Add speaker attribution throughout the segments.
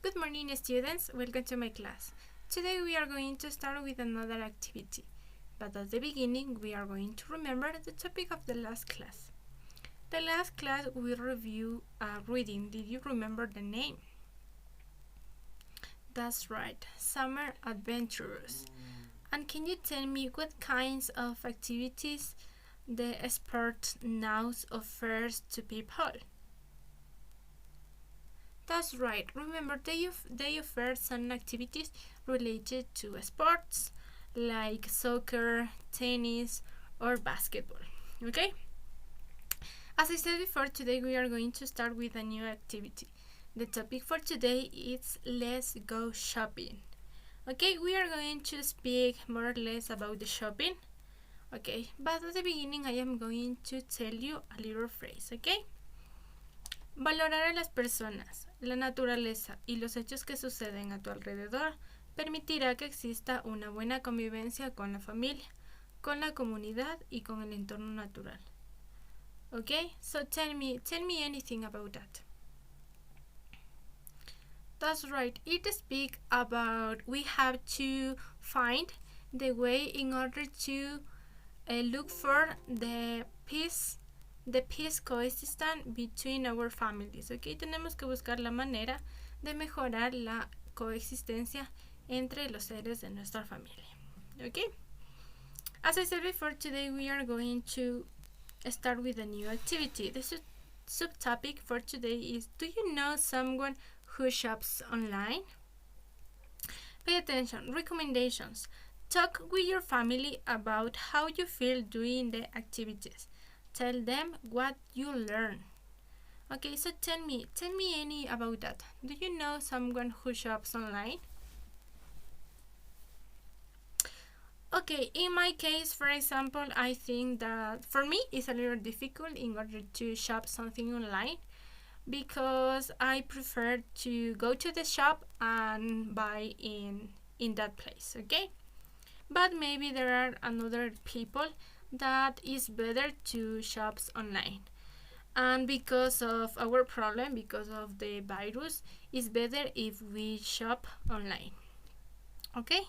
Speaker 1: Good morning, students. Welcome to my class. Today we are going to start with another activity. But at the beginning, we are going to remember the topic of the last class. The last class we review reading. Did you remember the name? That's right, Summer Adventures. And can you tell me what kinds of activities the expert now offers to people? That's right. Remember, they offer some activities related to sports like soccer, tennis, or basketball. Okay? As I said before, today we are going to start with a new activity. The topic for today is Let's Go Shopping. Okay, we are going to speak more or less about the shopping. Okay, but at the beginning I am going to tell you a little phrase, okay? Valorar a las personas, la naturaleza y los hechos que suceden a tu alrededor permitirá que exista una buena convivencia con la familia, con la comunidad y con el entorno natural. Okay, so tell me anything about that. That's right. It speaks about we have to find the way in order to look for the peace coexistent between our families. Okay, tenemos que buscar la manera de mejorar la coexistencia entre los seres de nuestra familia. Okay, as I said before, today we are going to start with a new activity. The subtopic for today is: do you know someone who shops online? Pay attention. Recommendations: talk with your family about how you feel doing the activities. Tell them what you learn. Okay, so tell me any about that. Do you know someone who shops online? Okay, in my case, for example, I think that for me it's a little difficult in order to shop something online because I prefer to go to the shop and buy in that place, okay? But maybe there are another people that is better to shop online, and because of our problem, because of the virus, it's better if we shop online. Okay,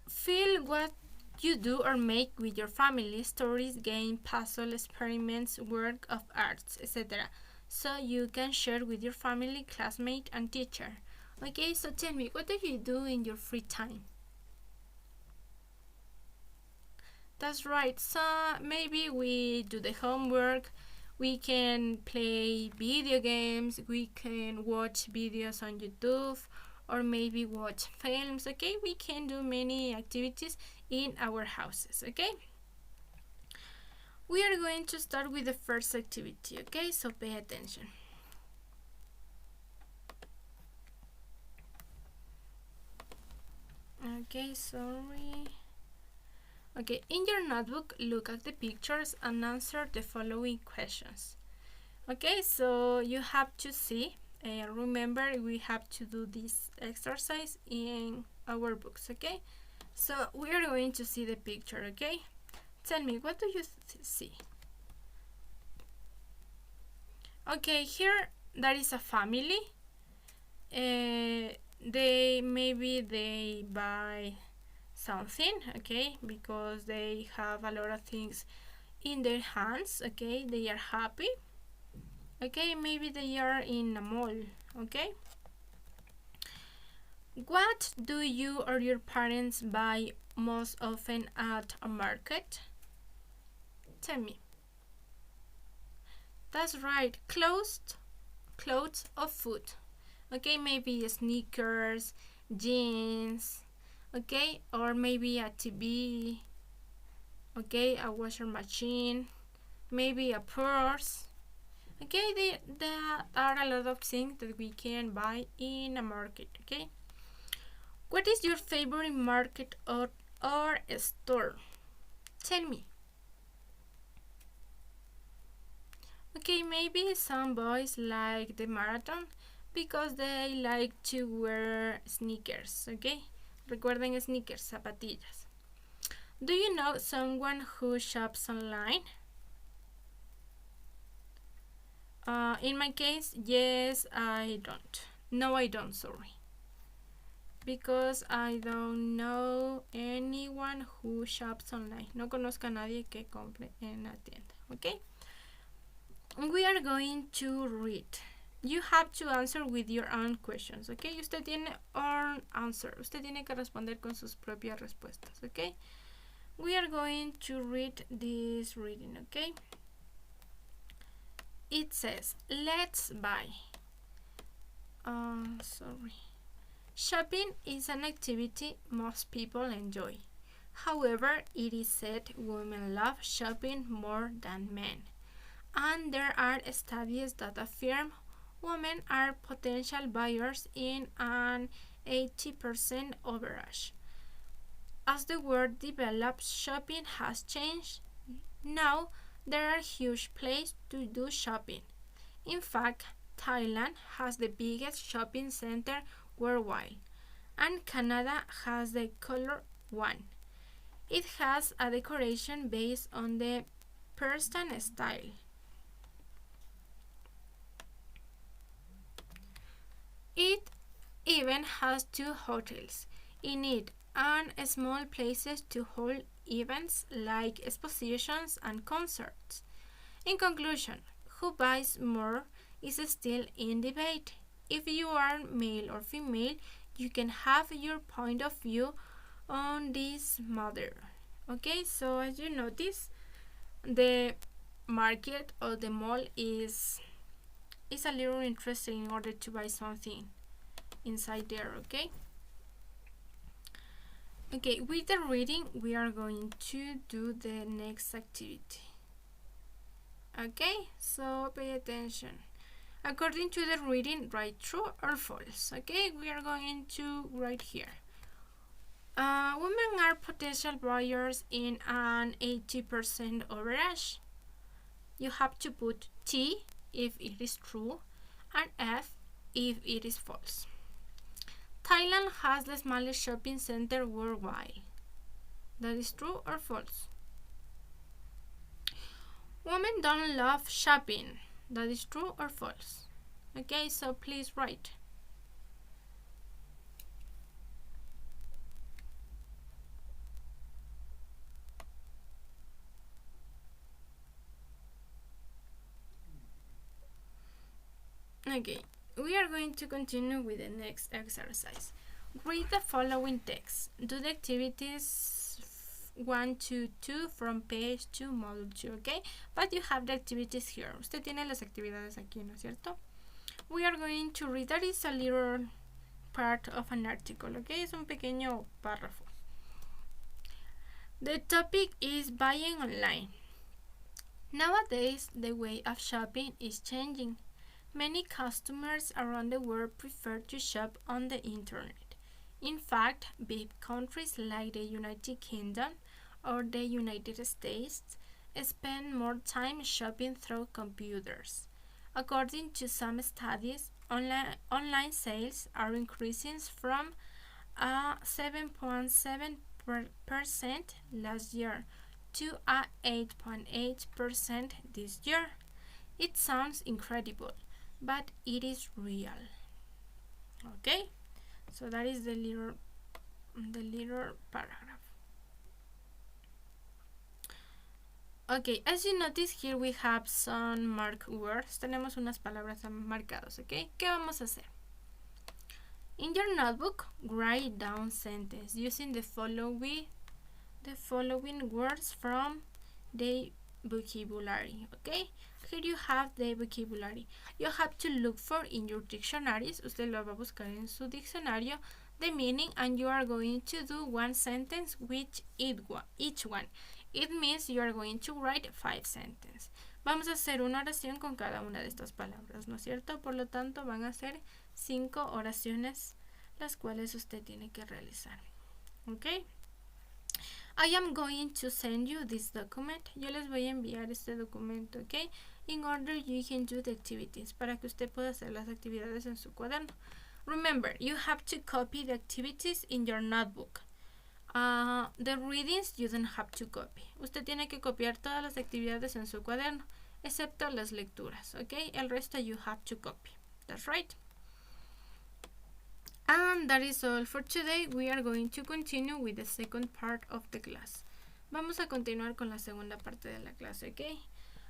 Speaker 1: feel what you do or make with your family: stories, game, puzzle, experiments, work of arts, etc. So you can share with your family, classmate, and teacher. Okay, so tell me, what do you do in your free time? That's right. So maybe we do the homework, we can play video games, we can watch videos on YouTube, or maybe watch films. Okay, we can do many activities in our houses. Okay, we are going to start with the first activity. Okay, so pay attention. Okay, sorry. Okay, in your notebook, look at the pictures and answer the following questions. Okay, so you have to see, remember we have to do this exercise in our books, okay? So we are going to see the picture, okay? Tell me, what do you see? Okay, here there is a family. They buy something, okay, because they have a lot of things in their hands. Okay, they are happy. Okay, maybe they are in a mall. Okay, what do you or your parents buy most often at a market? Tell me. That's right, clothes or food. Okay, maybe sneakers, jeans, okay, or maybe a TV, okay, a washing machine, maybe a purse. Okay, there are a lot of things that we can buy in a market. Okay, what is your favorite market or store? Tell me. Okay, maybe some boys like the marathon because they like to wear sneakers. Okay, recuerden sneakers, zapatillas. Do you know someone who shops online? In my case, yes, I don't. No, I don't, sorry. Because I don't know anyone who shops online. No conozco a nadie que compre en la tienda. Okay? We are going to read. You have to answer with your own questions. Okay? Usted tiene own answer. Usted tiene que responder con sus propias respuestas. Okay? We are going to read this reading. Okay? It says, let's buy. Sorry. Shopping is an activity most people enjoy. However, it is said women love shopping more than men. And there are studies that affirm women are potential buyers in an 80% average. As the world develops, shopping has changed. Now, there are huge places to do shopping. In fact, Thailand has the biggest shopping center worldwide, and Canada has the color one. It has a decoration based on the Persian style. It even has 2 hotels in it and small places to hold events like expositions and concerts. In conclusion, who buys more is still in debate. If you are male or female, you can have your point of view on this matter. Okay, so as you notice, the market or the mall is a little interesting in order to buy something inside there. Okay, with the reading we are going to do the next activity. Okay, so pay attention. According to the reading, write true or false. Okay, we are going to write here. Women are potential buyers in an 80% average. You have to put T if it is true and F if it is false. Thailand has the smallest shopping center worldwide. That is true or false? Women don't love shopping. That is true or false? Okay, so please write. Okay, we are going to continue with the next exercise. Read the following text. Do the activities 1 to 2 from page 2, module 2, okay? But you have the activities here. Usted tiene las actividades aquí, ¿no es cierto? We are going to read. That is a little part of an article, okay? Es un pequeño párrafo. The topic is buying online. Nowadays, the way of shopping is changing. Many customers around the world prefer to shop on the internet. In fact, big countries like the United Kingdom or the United States spend more time shopping through computers. According to some studies, online sales are increasing from 7.7% last year to 8.8% this year. It sounds incredible, but it is real. Okay, so that is the little paragraph. Okay, as you notice here we have some marked words. Tenemos unas palabras marcadas, okay? ¿Qué vamos a hacer? In your notebook, write down sentence using the following words from the vocabulary, okay? Here you have the vocabulary. You have to look for in your dictionaries. Usted lo va a buscar en su diccionario the meaning, and you are going to do one sentence with each one. It means you are going to write 5 sentences. Vamos a hacer una oración con cada una de estas palabras, ¿no es cierto? Por lo tanto, van a ser 5 oraciones las cuales usted tiene que realizar. Okay? I am going to send you this document. Yo les voy a enviar este documento, okay? In order you can do the activities, para que usted pueda hacer las actividades en su cuaderno. Remember, you have to copy the activities in your notebook. The readings you don't have to copy. Usted tiene que copiar todas las actividades en su cuaderno. excepto las lecturas, okay? El resto you have to copy. That's right. And that is all for today. We are going to continue with the second part of the class. Vamos a continuar con la segunda parte de la clase, okay?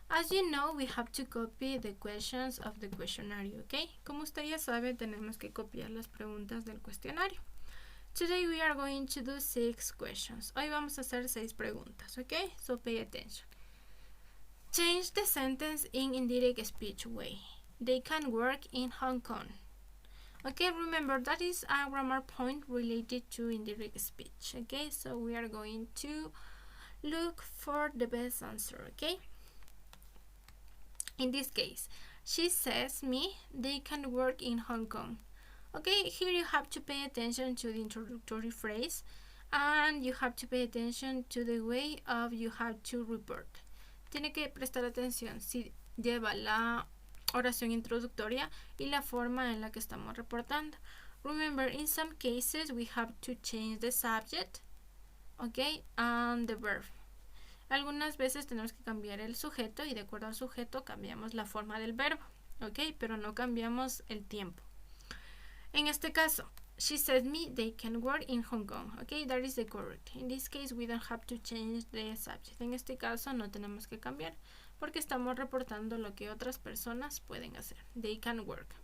Speaker 1: As you know, we have to copy the questions of the questionnaire, okay? Como usted ya sabe, tenemos que copiar las preguntas del cuestionario. Today we are going to do 6 questions. Hoy vamos a hacer 6 preguntas, okay? So pay attention. Change the sentence in indirect speech way. They can work in Hong Kong. Okay, remember that is a grammar point related to indirect speech. Okay, so we are going to look for the best answer. Okay, in this case, she says me they can work in Hong Kong. Okay, here you have to pay attention to the introductory phrase, and you have to pay attention to the way of you have to report. Tiene que prestar atención si lleva la oración introductoria y la forma en la que estamos reportando. Remember, in some cases we have to change the subject, okay, and the verb. Algunas veces tenemos que cambiar el sujeto y de acuerdo al sujeto cambiamos la forma del verbo, okay, pero no cambiamos el tiempo. En este caso, she said me they can work in Hong Kong, okay, that is the correct. In this case we don't have to change the subject. En este caso no tenemos que cambiar, porque estamos reportando lo que otras personas pueden hacer. They can work.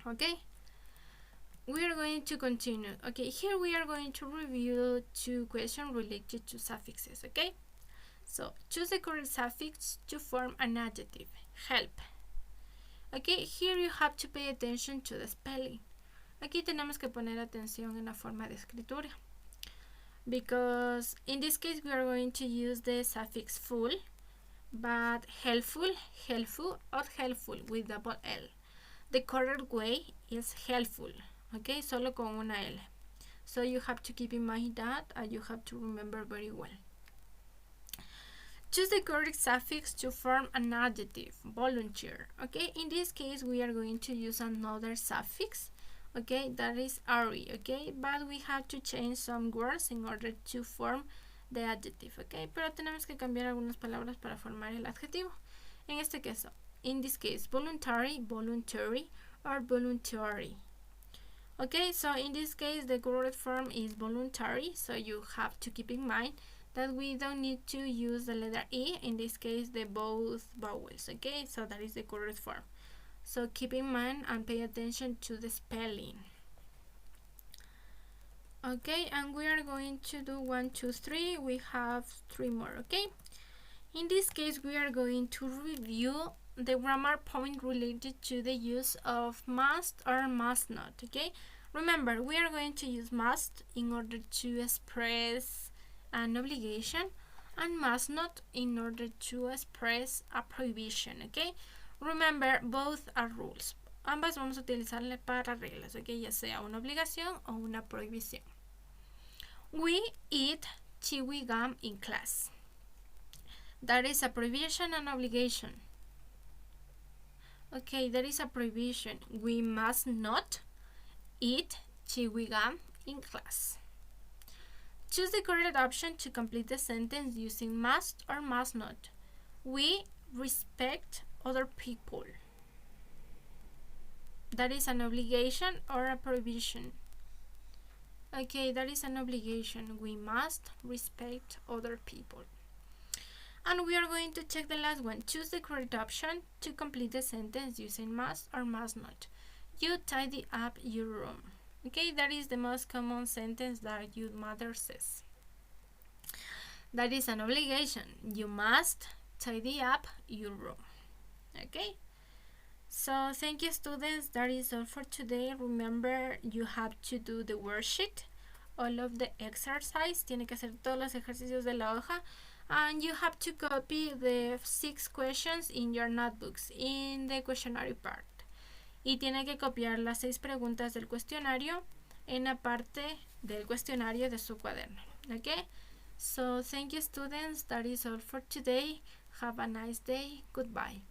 Speaker 1: Okay? We are going to continue. Okay, here we are going to review 2 questions related to suffixes. Okay? So, choose the correct suffix to form an adjective. Help. Okay, here you have to pay attention to the spelling. Aquí tenemos que poner atención en la forma de escritura. Because in this case we are going to use the suffix full, but helpful, or helpful with double L. The correct way is helpful, okay, solo con una L. So you have to keep in mind that, and you have to remember very well. Choose the correct suffix to form an adjective. Volunteer, okay. In this case we are going to use another suffix, okay, that is -ry, okay, but we have to change some words in order to form the adjective, okay, pero tenemos que cambiar algunas palabras para formar el adjetivo. En este caso, in this case, voluntary, voluntary, or voluntary. Okay, so in this case, the correct form is voluntary, so you have to keep in mind that we don't need to use the letter E, in this case, the both vowels, okay, so that is the correct form. So keep in mind and pay attention to the spelling. Okay, and we are going to do 1, 2, 3. We have 3 more, okay? In this case, we are going to review the grammar point related to the use of must or must not, okay? Remember, we are going to use must in order to express an obligation and must not in order to express a prohibition, okay? Remember, both are rules. Ambas vamos a utilizarle para reglas, ok, ya sea una obligación o una prohibición. We eat chewy gum in class. That is a prohibition and obligation. Okay, that is a prohibition. We must not eat chewy gum in class. Choose the correct option to complete the sentence using must or must not. We respect other people. That is an obligation or a prohibition. Okay, that is an obligation. We must respect other people. And we are going to check the last one. Choose the correct option to complete the sentence using must or must not. You tidy up your room. Okay, that is the most common sentence that your mother says. That is an obligation. You must tidy up your room. Okay? So thank you, students. That is all for today. Remember, you have to do the worksheet, all of the exercise. Tiene que hacer todos los ejercicios de la hoja. And you have to copy the 6 questions in your notebooks in the questionnaire part. Y tiene que copiar las 6 preguntas del cuestionario en la parte del cuestionario de su cuaderno. Okay? So thank you, students. That is all for today. Have a nice day. Goodbye.